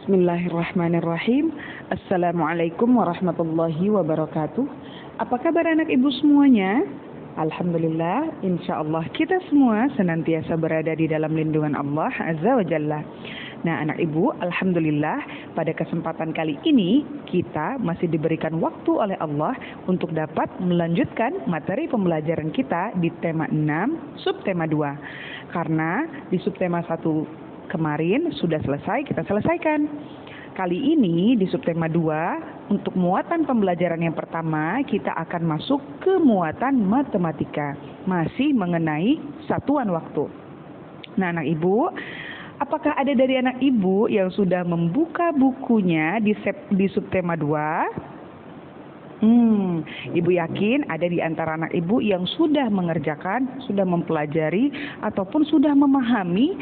Bismillahirrahmanirrahim. Assalamualaikum warahmatullahi wabarakatuh. Apa kabar anak ibu semuanya? Alhamdulillah, insya Allah kita semua senantiasa berada di dalam lindungan Allah Azza wa Jalla. Nah anak ibu, alhamdulillah pada kesempatan kali ini kita masih diberikan waktu oleh Allah untuk dapat melanjutkan materi pembelajaran kita di tema 6, subtema 2. Karena di subtema 1 kemarin sudah selesai, kita selesaikan. Kali ini di subtema 2, untuk muatan pembelajaran yang pertama, kita akan masuk ke muatan matematika. Masih mengenai satuan waktu. Nah anak ibu, apakah ada dari anak ibu yang sudah membuka bukunya di subtema 2? Ibu yakin ada di antara anak ibu yang sudah mengerjakan, sudah mempelajari, ataupun sudah memahami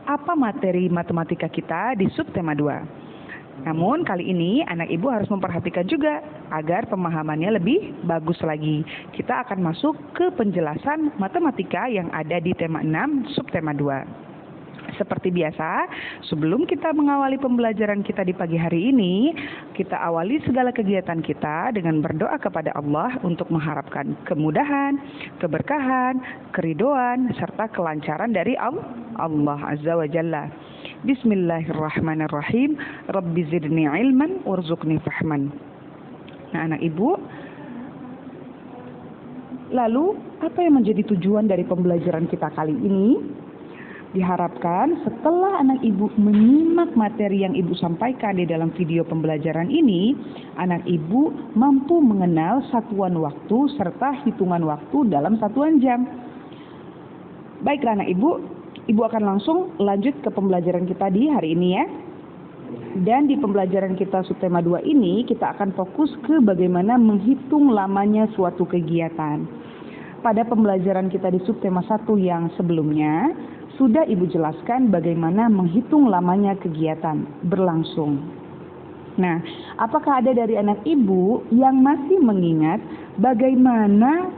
apa materi matematika kita di subtema 2. Namun kali ini anak ibu harus memperhatikan juga agar pemahamannya lebih bagus lagi. Kita akan masuk ke penjelasan matematika yang ada di tema 6 subtema 2. Seperti biasa, sebelum kita mengawali pembelajaran kita di pagi hari ini, kita awali segala kegiatan kita dengan berdoa kepada Allah untuk mengharapkan kemudahan, keberkahan, keridhoan, serta kelancaran dari Allah Azza wa Jalla. Bismillahirrahmanirrahim. Rabbi zidni ilman warzuqni fahman. Nah anak ibu, lalu apa yang menjadi tujuan dari pembelajaran kita kali ini? Diharapkan setelah anak ibu menyimak materi yang ibu sampaikan di dalam video pembelajaran ini, anak ibu mampu mengenal satuan waktu serta hitungan waktu dalam satuan jam. Baiklah anak ibu akan langsung lanjut ke pembelajaran kita di hari ini ya. Dan di pembelajaran kita subtema 2 ini, kita akan fokus ke bagaimana menghitung lamanya suatu kegiatan. Pada pembelajaran kita di subtema 1 yang sebelumnya, sudah ibu jelaskan bagaimana menghitung lamanya kegiatan berlangsung. Nah, apakah ada dari anak ibu yang masih mengingat bagaimana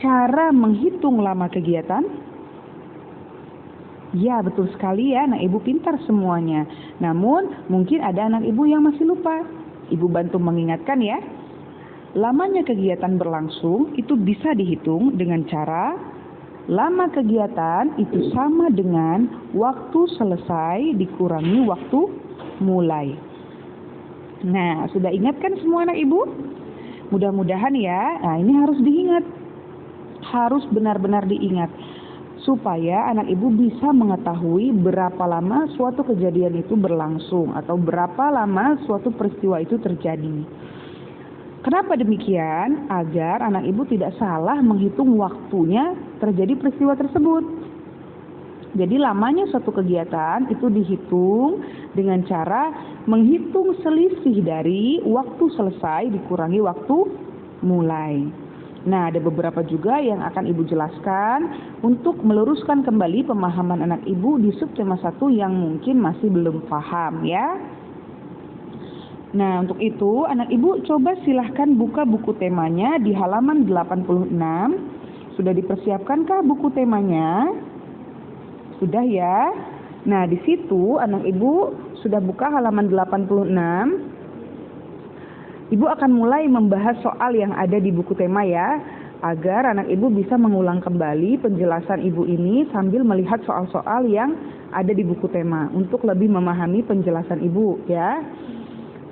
cara menghitung lama kegiatan? Ya, betul sekali ya, anak ibu pintar semuanya. Namun, mungkin ada anak ibu yang masih lupa. Ibu bantu mengingatkan ya. Lamanya kegiatan berlangsung itu bisa dihitung dengan cara lama kegiatan itu sama dengan waktu selesai dikurangi waktu mulai. Nah, sudah ingat kan semua anak ibu? Mudah-mudahan ya, nah ini harus diingat. Harus benar-benar diingat. Supaya anak ibu bisa mengetahui berapa lama suatu kejadian itu berlangsung atau berapa lama suatu peristiwa itu terjadi. Kenapa demikian? Agar anak ibu tidak salah menghitung waktunya terjadi peristiwa tersebut. Jadi lamanya suatu kegiatan itu dihitung dengan cara menghitung selisih dari waktu selesai dikurangi waktu mulai. Nah, ada beberapa juga yang akan ibu jelaskan untuk meluruskan kembali pemahaman anak ibu di subtema 1 yang mungkin masih belum paham ya. Nah, untuk itu anak ibu coba silahkan buka buku temanya di halaman 86. Sudah dipersiapkankah buku temanya? Sudah ya? Nah, di situ anak ibu sudah buka halaman 86. Ibu akan mulai membahas soal yang ada di buku tema ya, agar anak ibu bisa mengulang kembali penjelasan ibu ini sambil melihat soal-soal yang ada di buku tema untuk lebih memahami penjelasan ibu ya.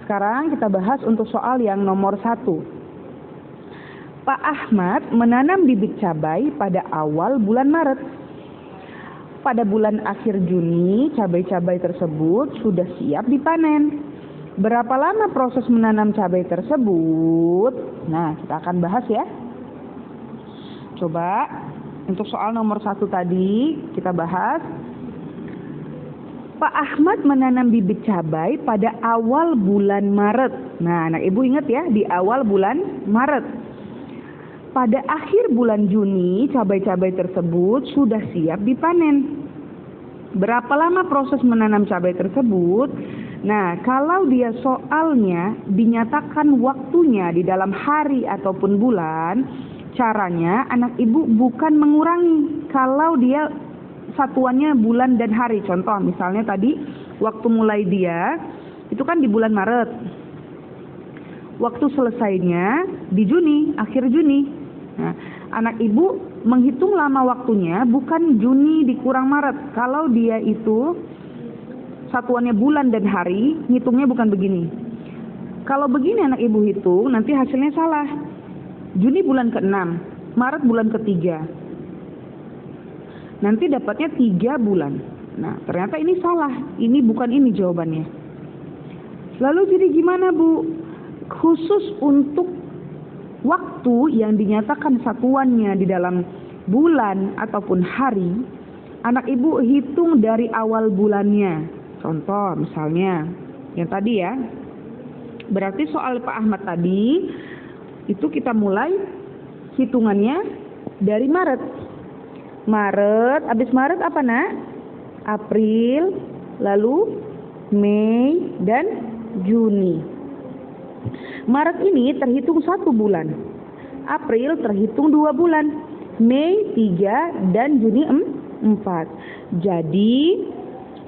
Sekarang kita bahas untuk soal yang nomor 1. Pak Ahmad menanam bibit cabai pada awal bulan Maret. Pada bulan akhir Juni, cabai-cabai tersebut sudah siap dipanen. Berapa lama proses menanam cabai tersebut? Nah, kita akan bahas ya. Coba untuk soal nomor 1 tadi kita bahas. Pak Ahmad menanam bibit cabai pada awal bulan Maret. Nah, anak ibu ingat ya, di awal bulan Maret. Pada akhir bulan Juni, cabai-cabai tersebut sudah siap dipanen. Berapa lama proses menanam cabai tersebut? Nah, kalau dia soalnya dinyatakan waktunya di dalam hari ataupun bulan, caranya anak ibu bukan mengurangi. Kalau dia satuannya bulan dan hari. Contoh misalnya tadi waktu mulai dia Itu kan di bulan Maret. Waktu selesainya di Juni, akhir Juni. Nah, anak ibu menghitung lama waktunya bukan Juni dikurang Maret. Kalau dia itu satuannya bulan dan hari, ngitungnya bukan begini. Kalau begini anak ibu hitung, nanti hasilnya salah. Juni bulan ke-6, Maret bulan ke-3. Nanti dapatnya 3 bulan. Nah, ternyata ini salah. Ini bukan ini jawabannya. Lalu jadi gimana, Bu? Khusus untuk waktu yang dinyatakan satuannya di dalam bulan ataupun hari, anak ibu hitung dari awal bulannya. Contoh misalnya yang tadi ya. Berarti soal Pak Ahmad tadi itu kita mulai hitungannya dari Maret. Habis Maret apa, Nak? April, lalu Mei dan Juni. Maret ini terhitung 1 bulan. April terhitung 2 bulan. Mei 3 dan Juni 4. Jadi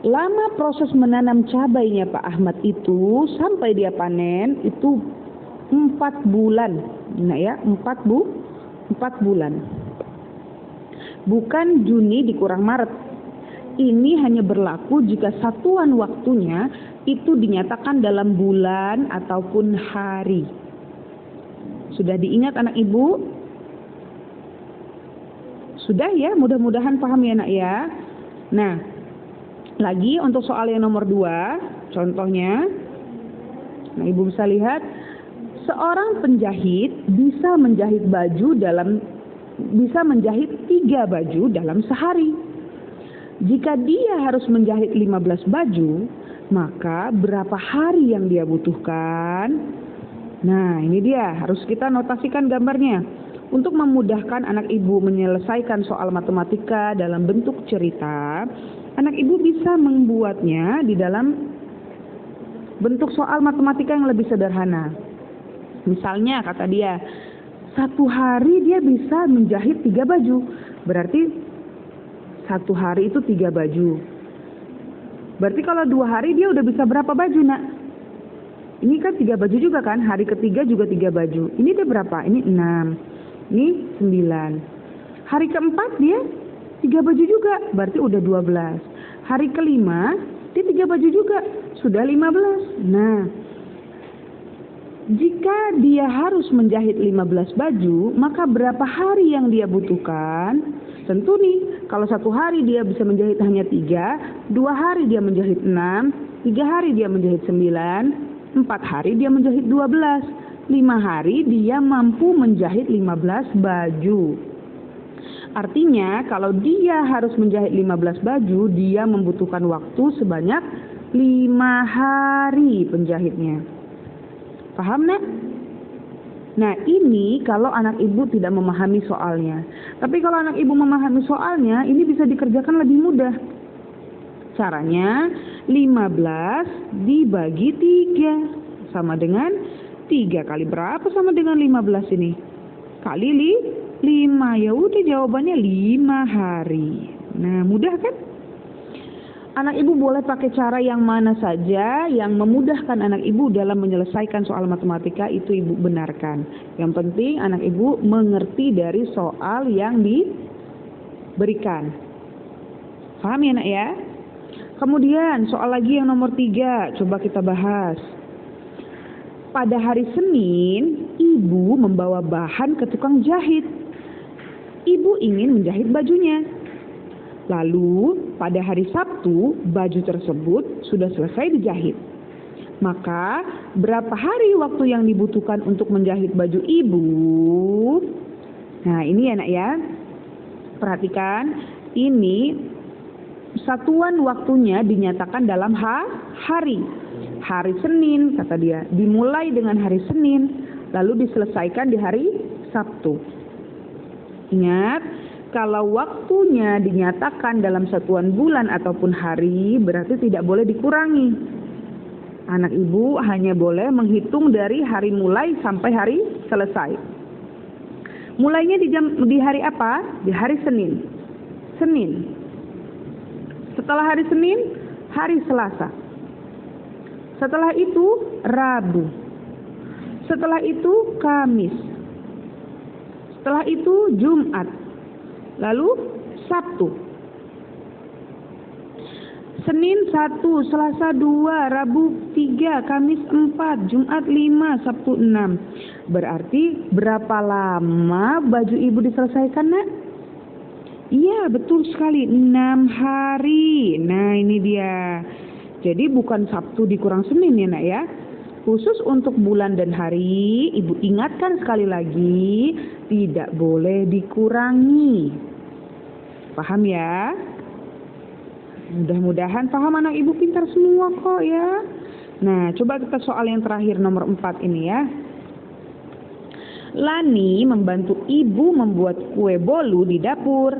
lama proses menanam cabainya Pak Ahmad itu sampai dia panen itu 4 bulan. Nah ya, 4 bulan. Bukan Juni dikurang Maret. Ini hanya berlaku jika satuan waktunya itu dinyatakan dalam bulan ataupun hari. Sudah diingat anak ibu? Sudah ya, mudah-mudahan paham ya nak ya. Nah, lagi untuk soal yang nomor 2, contohnya. Nah, ibu bisa lihat, seorang penjahit bisa menjahit 3 baju dalam sehari. Jika dia harus menjahit 15 baju, maka berapa hari yang dia butuhkan? Nah, ini dia, harus kita notasikan gambarnya. Untuk memudahkan anak ibu menyelesaikan soal matematika dalam bentuk cerita, anak ibu bisa membuatnya di dalam bentuk soal matematika yang lebih sederhana. Misalnya kata dia, 1 hari dia bisa menjahit 3 baju. Berarti 1 hari itu 3 baju. Berarti kalau 2 hari dia udah bisa berapa baju, nak? Ini kan 3 baju juga kan? Hari ketiga juga 3 baju. Ini dia berapa? Ini 6. Ini 9. Hari keempat dia 3 baju juga. Berarti udah 12. Hari kelima dia 3 baju juga. Sudah 15. Nah, jika dia harus menjahit 15 baju, maka berapa hari yang dia butuhkan? Tentu nih, kalau 1 hari dia bisa menjahit hanya 3, 2 hari dia menjahit 6, 3 hari dia menjahit 9, 4 hari dia menjahit 12, 5 hari dia mampu menjahit 15 baju. Artinya kalau dia harus menjahit 15 baju, dia membutuhkan waktu sebanyak 5 hari penjahitnya. Paham, nak? Nah, ini kalau anak ibu tidak memahami soalnya. Tapi kalau anak ibu memahami soalnya, ini bisa dikerjakan lebih mudah. Caranya 15 dibagi 3 sama dengan 3 kali berapa sama dengan 15 ini? Kali 5. Ya udah, jawabannya 5 hari. Nah, mudah kan? Anak ibu boleh pakai cara yang mana saja yang memudahkan anak ibu dalam menyelesaikan soal matematika, itu ibu benarkan. Yang penting anak ibu mengerti dari soal yang diberikan. Paham ya nak ya? Kemudian soal lagi yang nomor 3, coba kita bahas. Pada hari Senin, ibu membawa bahan ke tukang jahit. Ibu ingin menjahit bajunya. Lalu pada hari Sabtu baju tersebut sudah selesai dijahit. Maka berapa hari waktu yang dibutuhkan untuk menjahit baju ibu? Nah ini ya nak ya. Perhatikan, ini satuan waktunya dinyatakan dalam hari. Hari Senin kata dia. Dimulai dengan hari Senin lalu diselesaikan di hari Sabtu. Ingat, kalau waktunya dinyatakan dalam satuan bulan ataupun hari, berarti tidak boleh dikurangi. Anak ibu hanya boleh menghitung dari hari mulai sampai hari selesai. Mulainya di hari apa? Di hari Senin. Senin. Setelah hari Senin, hari Selasa. Setelah itu Rabu. Setelah itu Kamis. Setelah itu Jumat. Lalu Sabtu. Senin 1, Selasa 2, Rabu 3, Kamis 4, Jumat 5, Sabtu 6. Berarti berapa lama baju ibu diselesaikan, Nak? Iya, betul sekali, 6 hari. Nah, ini dia. Jadi bukan Sabtu dikurang Senin ya, Nak ya. Khusus untuk bulan dan hari, ibu ingatkan sekali lagi, tidak boleh dikurangi. Paham ya? Mudah-mudahan paham, anak ibu pintar semua kok ya. Nah, coba kita soal yang terakhir nomor 4 ini ya. Lani membantu ibu membuat kue bolu di dapur.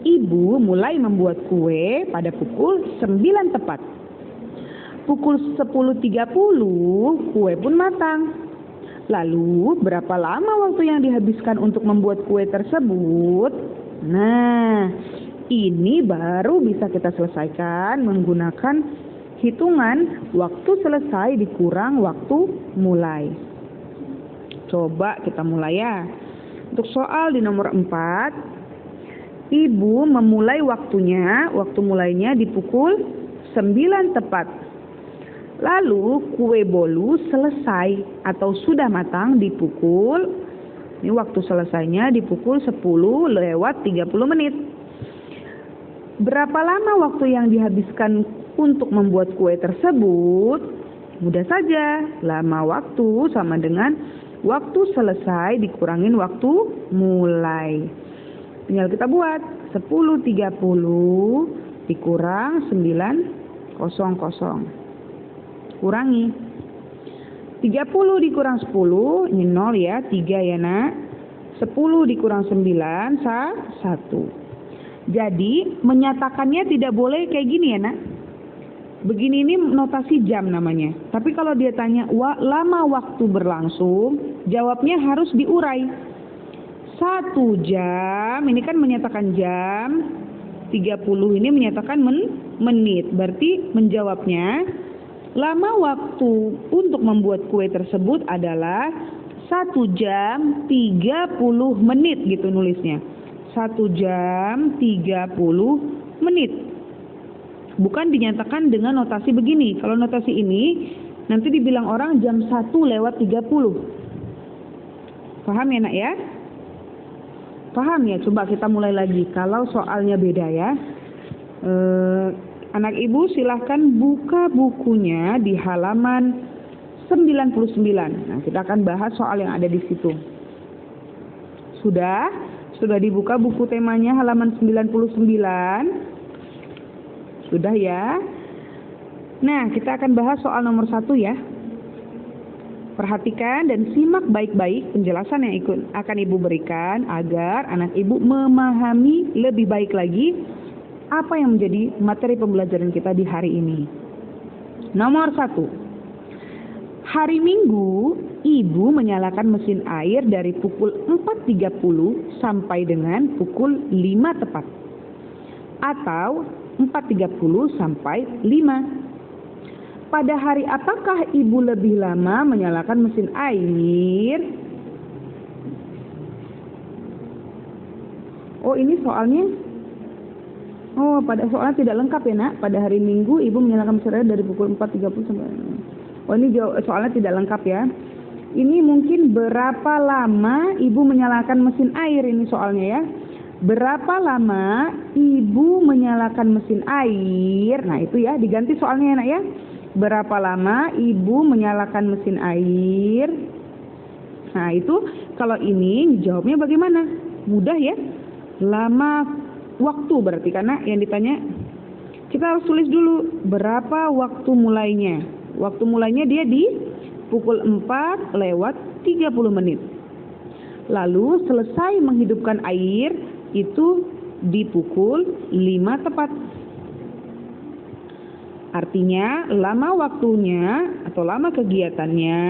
Ibu mulai membuat kue pada pukul 9 tepat. Pukul 10.30 kue pun matang. Lalu berapa lama waktu yang dihabiskan untuk membuat kue tersebut? Nah, ini baru bisa kita selesaikan menggunakan hitungan waktu selesai dikurang waktu mulai. Coba kita mulai ya. Untuk soal di nomor 4, ibu memulai waktu mulainya di pukul 9 tepat. Lalu kue bolu selesai atau sudah matang di pukul, ini waktu selesainya di pukul 10:30 menit. Berapa lama waktu yang dihabiskan untuk membuat kue tersebut? Mudah saja, lama waktu sama dengan waktu selesai dikurangin waktu mulai. Tinggal kita buat 10.30 dikurang 9.00. Kurangi 30 dikurang 10, ini 0 ya, 3 ya Nak. 10 dikurang 9, 1. Jadi menyatakannya tidak boleh kayak gini ya Nak. Begini, ini notasi jam namanya. Tapi kalau dia tanya lama waktu berlangsung, jawabnya harus diurai. 1 jam, ini kan menyatakan jam. 30 ini menyatakan menit. Berarti menjawabnya, lama waktu untuk membuat kue tersebut adalah 1 jam 30 menit gitu nulisnya. 1 jam 30 menit. Bukan dinyatakan dengan notasi begini. Kalau notasi ini nanti dibilang orang jam 1:30. Paham ya Nak ya? Paham ya? Coba kita mulai lagi. Kalau soalnya beda ya. Anak ibu silahkan buka bukunya di halaman 99. Nah, kita akan bahas soal yang ada di situ. Sudah dibuka buku temanya halaman 99? Sudah ya? Nah, kita akan bahas soal nomor 1 ya. Perhatikan dan simak baik-baik penjelasan yang akan ibu berikan agar anak ibu memahami lebih baik lagi apa yang menjadi materi pembelajaran kita di hari ini. Nomor 1. Hari Minggu, ibu menyalakan mesin air dari pukul 4.30 sampai dengan pukul 5 tepat. Atau 4.30 sampai 5. Pada hari apakah ibu lebih lama menyalakan mesin air? Oh, ini soalnya. Oh, pada soalnya tidak lengkap ya Nak. Pada hari Minggu ibu menyalakan mesin air dari pukul 4.30 sampai. Oh, ini soalnya tidak lengkap ya. Ini mungkin berapa lama ibu menyalakan mesin air ini soalnya ya. Berapa lama ibu menyalakan mesin air? Nah, itu ya, diganti soalnya ya Nak ya. Berapa lama ibu menyalakan mesin air? Nah, itu kalau ini jawabnya bagaimana? Mudah ya. Lama waktu berarti karena yang ditanya kita harus tulis dulu berapa waktu mulainya. Waktu mulainya dia di pukul 4:30 menit. Lalu selesai menghidupkan air itu di pukul 5 tepat. Artinya lama waktunya atau lama kegiatannya,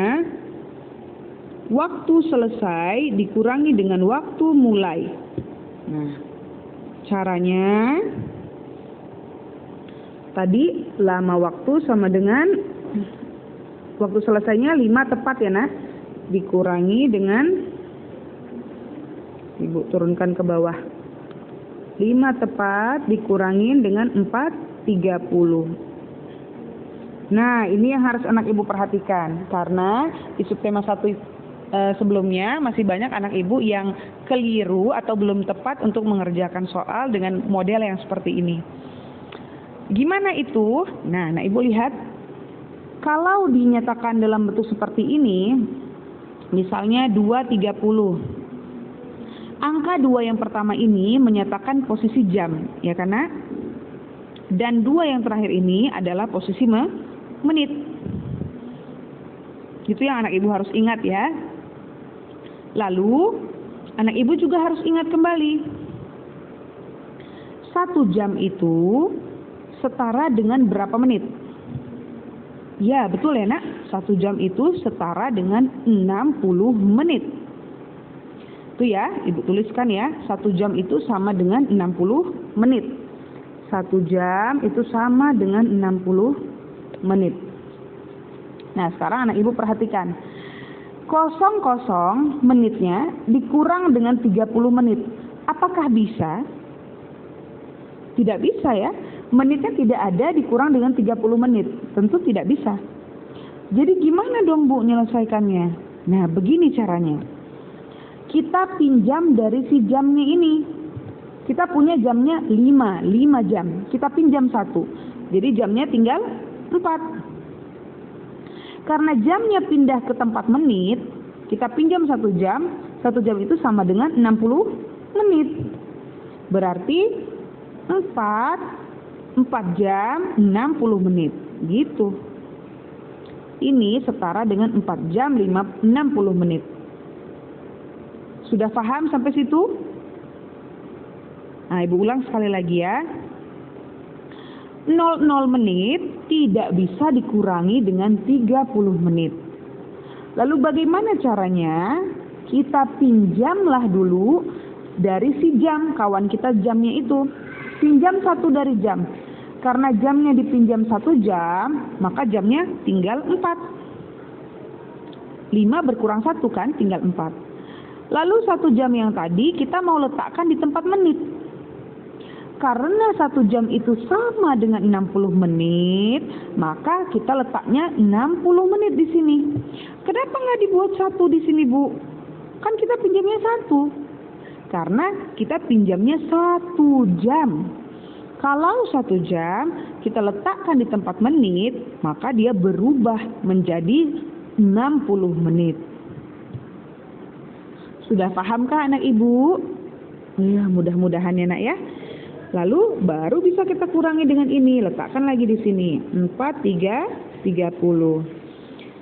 waktu selesai dikurangi dengan waktu mulai. Nah, caranya tadi lama waktu sama dengan Waktu selesainya 5 tepat ya nak. Dikurangi dengan, Ibu turunkan ke bawah. 5 tepat dikurangin dengan 4,30. Nah, ini yang harus anak ibu perhatikan. Karena di subtema 1 sebelumnya masih banyak anak ibu yang keliru atau belum tepat untuk mengerjakan soal dengan model yang seperti ini. Gimana itu? Nah, anak ibu lihat. Kalau dinyatakan dalam bentuk seperti ini, misalnya 2,30. Angka 2 yang pertama ini menyatakan posisi jam, ya kan nak? Dan 2 yang terakhir ini adalah posisi menit. Itu yang anak ibu harus ingat ya. Lalu, anak ibu juga harus ingat kembali. 1 jam itu setara dengan berapa menit? Ya, betul ya nak. 1 jam itu setara dengan 60 menit. Itu ya, ibu tuliskan ya. 1 jam itu sama dengan 60 menit. 1 jam itu sama dengan 60 menit. Nah, sekarang anak ibu perhatikan. 00 menitnya dikurang dengan 30 menit. Apakah bisa? Tidak bisa ya. Menitnya tidak ada dikurang dengan 30 menit. Tentu tidak bisa. Jadi gimana dong Bu menyelesaikannya? Nah, begini caranya. Kita pinjam dari si jamnya ini. Kita punya jamnya 5 jam. Kita pinjam 1. Jadi jamnya tinggal 4. Karena jamnya pindah ke tempat menit, kita pinjam 1 jam. 1 jam itu sama dengan 60 menit. Berarti 4 jam 60 menit. Gitu. Ini setara dengan 4 jam 60 menit. Sudah paham sampai situ? Nah, ibu ulang sekali lagi ya. 00 menit tidak bisa dikurangi dengan 30 menit. Lalu bagaimana caranya? Kita pinjamlah dulu dari si jam, kawan kita jamnya itu. Pinjam 1 dari jam. Karena jamnya dipinjam 1 jam, maka jamnya tinggal 4. 5 berkurang 1 kan, tinggal 4. Lalu 1 jam yang tadi kita mau letakkan di tempat menit. Karena 1 jam itu sama dengan 60 menit, maka kita letaknya 60 menit di sini. Kenapa nggak dibuat 1 di sini, Bu? Kan kita pinjamnya 1. Karena kita pinjamnya 1 jam. Kalau 1 jam kita letakkan di tempat menit, maka dia berubah menjadi 60 menit. Sudah pahamkah anak ibu? Ya, mudah-mudahan ya nak ya. Lalu baru bisa kita kurangi dengan ini. Letakkan lagi di sini. 4, 3, 30.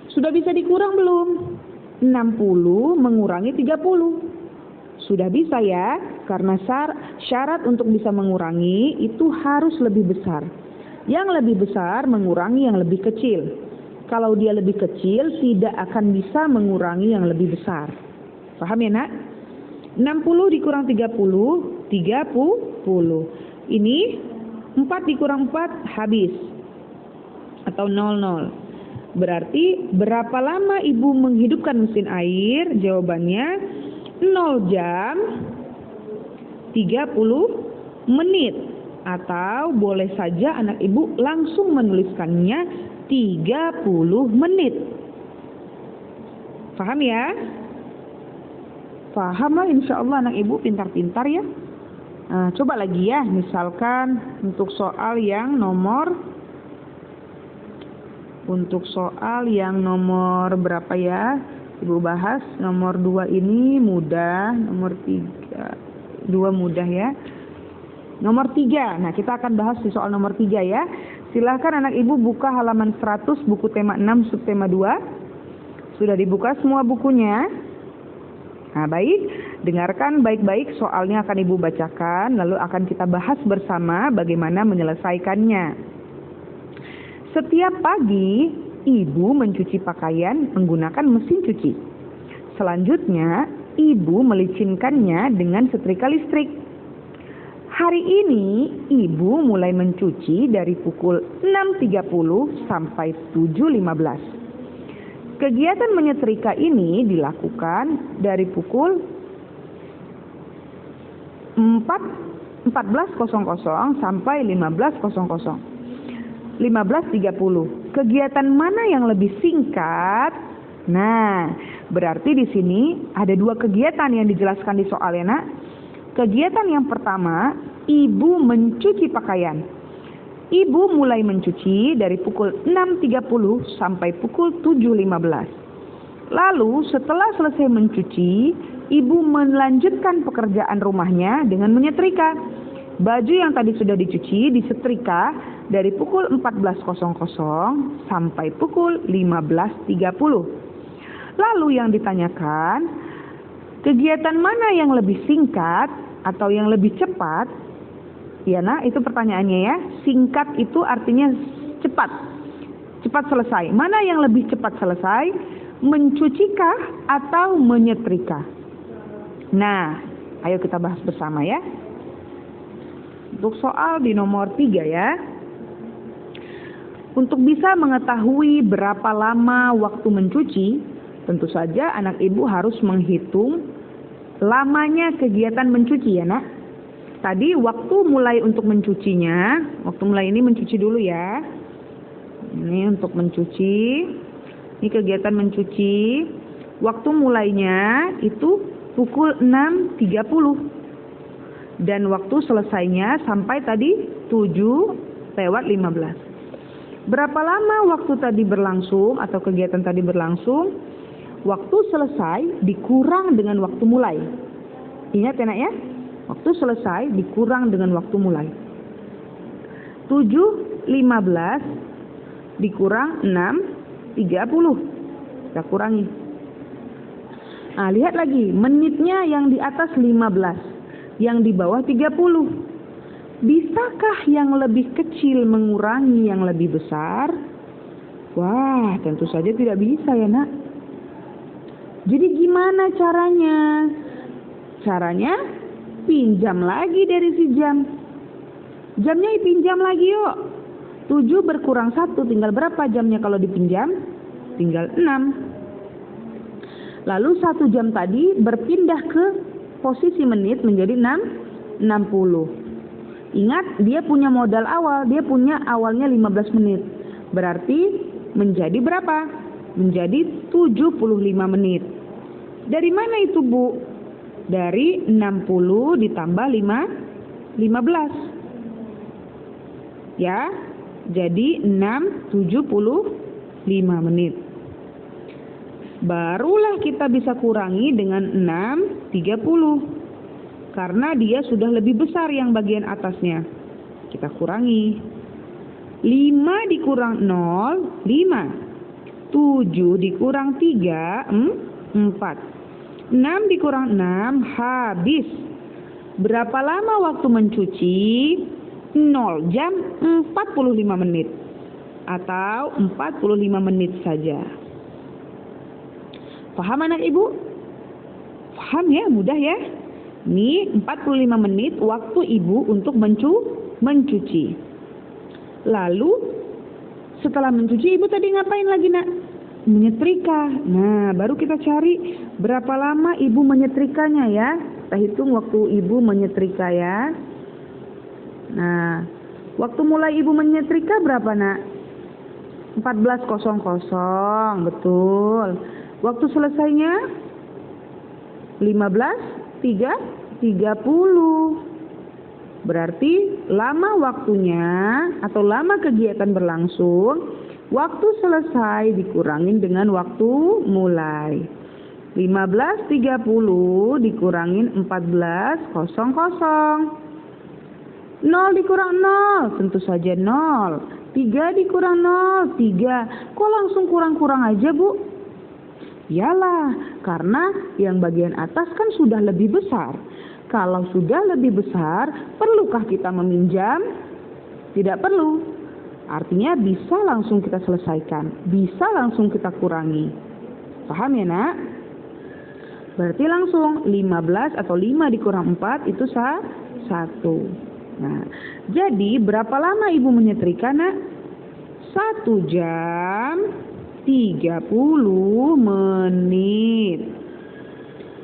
Sudah bisa dikurang belum? 60 mengurangi 30. Sudah bisa ya, karena syarat untuk bisa mengurangi itu harus lebih besar. Yang lebih besar mengurangi yang lebih kecil. Kalau dia lebih kecil, tidak akan bisa mengurangi yang lebih besar. Paham ya nak? 60 dikurang 30, 30. Ini 4 dikurang 4 habis. Atau 00. Berarti berapa lama ibu menghidupkan mesin air? Jawabannya 0 jam 30 menit. Atau boleh saja anak ibu langsung menuliskannya 30 menit. Paham ya? Paham lah, insya Allah anak ibu pintar-pintar ya. Nah, coba lagi ya, misalkan untuk soal yang nomor berapa ya? Ibu bahas nomor 2 ini mudah, nomor 3 2 mudah ya. Nomor 3. Nah, kita akan bahas di soal nomor 3 ya. Silahkan anak ibu buka halaman 100 buku tema 6 subtema 2. Sudah dibuka semua bukunya? Nah, baik. Dengarkan baik-baik soalnya akan ibu bacakan, lalu akan kita bahas bersama bagaimana menyelesaikannya. Setiap pagi, ibu mencuci pakaian menggunakan mesin cuci. Selanjutnya, ibu melicinkannya dengan setrika listrik. Hari ini, ibu mulai mencuci dari pukul 6.30 sampai 7.15. Kegiatan menyetrika ini dilakukan dari pukul 14.00 sampai 15.30. Kegiatan mana yang lebih singkat? Nah, berarti di sini ada dua kegiatan yang dijelaskan di soal ya, Nak. Kegiatan yang pertama, ibu mencuci pakaian. Ibu mulai mencuci dari pukul 6.30 sampai pukul 7.15. Lalu setelah selesai mencuci, ibu melanjutkan pekerjaan rumahnya dengan menyetrika. Baju yang tadi sudah dicuci disetrika dari pukul 14.00 sampai pukul 15.30. Lalu yang ditanyakan, kegiatan mana yang lebih singkat atau yang lebih cepat? Ya, nah itu pertanyaannya ya. Singkat itu artinya cepat. Cepat selesai. Mana yang lebih cepat selesai? Mencucikah atau menyetrika? Nah, ayo kita bahas bersama ya. Untuk soal di nomor 3 ya. Untuk bisa mengetahui berapa lama waktu mencuci, tentu saja anak ibu harus menghitung lamanya kegiatan mencuci ya, Nak. Tadi waktu mulai untuk mencucinya, waktu mulai ini mencuci dulu ya. Ini untuk mencuci. Ini kegiatan mencuci. Waktu mulainya itu pukul 6.30. Dan waktu selesainya sampai tadi 7:15. Berapa lama waktu tadi berlangsung atau kegiatan tadi berlangsung? Waktu selesai dikurang dengan waktu mulai. Ingat ya, Nak ya? Waktu selesai dikurang dengan waktu mulai. 7.15 dikurang 6.30. Kita kurangi. Nah, lihat lagi. Menitnya yang di atas 15. Yang di bawah 30. Bisakah yang lebih kecil mengurangi yang lebih besar? Wah, tentu saja tidak bisa ya, Nak. Jadi gimana caranya? Caranya pinjam lagi dari si jam. Jamnya dipinjam lagi yuk. 7 berkurang 1 tinggal berapa jamnya kalau dipinjam? Tinggal 6. Lalu 1 jam tadi berpindah ke posisi menit menjadi 60. Ingat, dia punya modal awal. Dia punya awalnya 15 menit. Berarti menjadi berapa? Menjadi 75 menit. Dari mana itu, Bu? Dari 60 ditambah 15. Ya, jadi 6:75 menit. Barulah kita bisa kurangi dengan 6:30. Karena dia sudah lebih besar yang bagian atasnya. Kita kurangi. 5 dikurang 0, 5. 7 dikurang 3, 4. 6 dikurang 6, habis. Berapa lama waktu mencuci? 0 jam 45 menit. Atau 45 menit saja. Paham anak ibu? Paham ya, mudah ya. Ini 45 menit waktu ibu untuk mencuci. Lalu setelah mencuci ibu tadi ngapain lagi, Nak? Menyetrika. Nah, baru kita cari berapa lama ibu menyetrikanya ya. Kita hitung waktu ibu menyetrika ya. Nah, waktu mulai ibu menyetrika berapa, Nak? 14.00, betul. Waktu selesainya 15.30. Berarti lama waktunya atau lama kegiatan berlangsung, waktu selesai dikurangin dengan waktu mulai. 15.30 dikurangin 14.00. 0 dikurang 0, tentu saja 0. 3 dikurang 0, 3. Kok langsung kurang-kurang aja, Bu? Yalah, karena yang bagian atas kan sudah lebih besar. Kalau sudah lebih besar, perlukah kita meminjam? Tidak perlu. Artinya bisa langsung kita selesaikan. Bisa langsung kita kurangi. Paham ya, Nak? Berarti langsung 15 atau 5 dikurang 4 itu 1. Nah, jadi berapa lama ibu menyetrika, Nak? 1 jam 30 menit.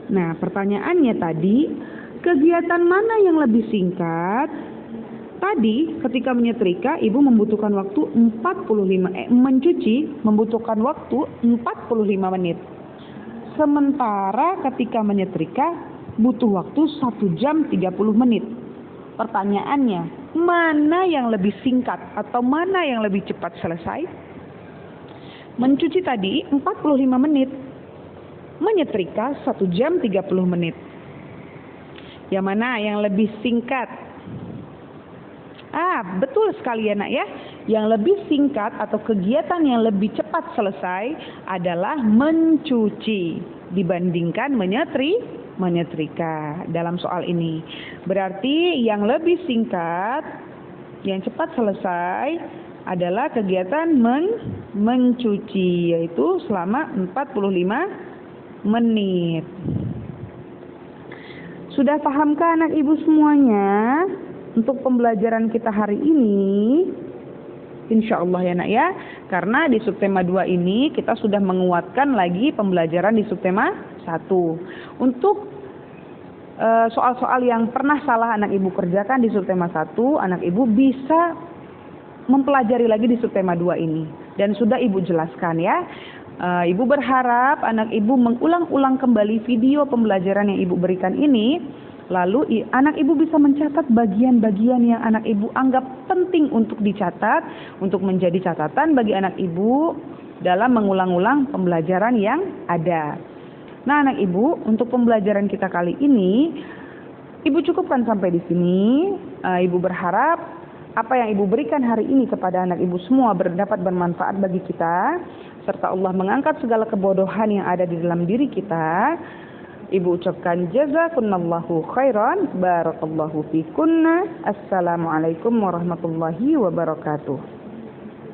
Nah, pertanyaannya tadi, kegiatan mana yang lebih singkat? Tadi ketika menyetrika ibu membutuhkan waktu mencuci membutuhkan waktu 45 menit. Sementara ketika menyetrika butuh waktu 1 jam 30 menit. Pertanyaannya, mana yang lebih singkat atau mana yang lebih cepat selesai? Mencuci tadi 45 menit. Menyetrika 1 jam 30 menit. Yang mana yang lebih singkat? Betul sekali ya nak ya. Yang lebih singkat atau kegiatan yang lebih cepat selesai adalah mencuci dibandingkan menyetrika dalam soal ini. Berarti yang lebih singkat, yang cepat selesai adalah kegiatan mencuci, yaitu selama 45 menit. Sudah pahamkah anak ibu semuanya? Untuk pembelajaran kita hari ini, insya Allah ya nak ya, karena di subtema 2 ini kita sudah menguatkan lagi pembelajaran di subtema 1. Untuk soal-soal yang pernah salah anak ibu kerjakan di subtema 1, anak ibu bisa mempelajari lagi di subtema 2 ini. Dan sudah ibu jelaskan ya. Ibu berharap anak ibu mengulang-ulang kembali video pembelajaran yang ibu berikan ini. Lalu anak ibu bisa mencatat bagian-bagian yang anak ibu anggap penting untuk dicatat, untuk menjadi catatan bagi anak ibu dalam mengulang-ulang pembelajaran yang ada. Nah anak ibu, untuk pembelajaran kita kali ini, ibu cukupkan sampai di sini. Ibu berharap apa yang ibu berikan hari ini kepada anak ibu semua dapat bermanfaat bagi kita, serta Allah mengangkat segala kebodohan yang ada di dalam diri kita. Ibu ucapkan jazakumullahu khairan, barakallahu fikunna. Assalamualaikum warahmatullahi wabarakatuh.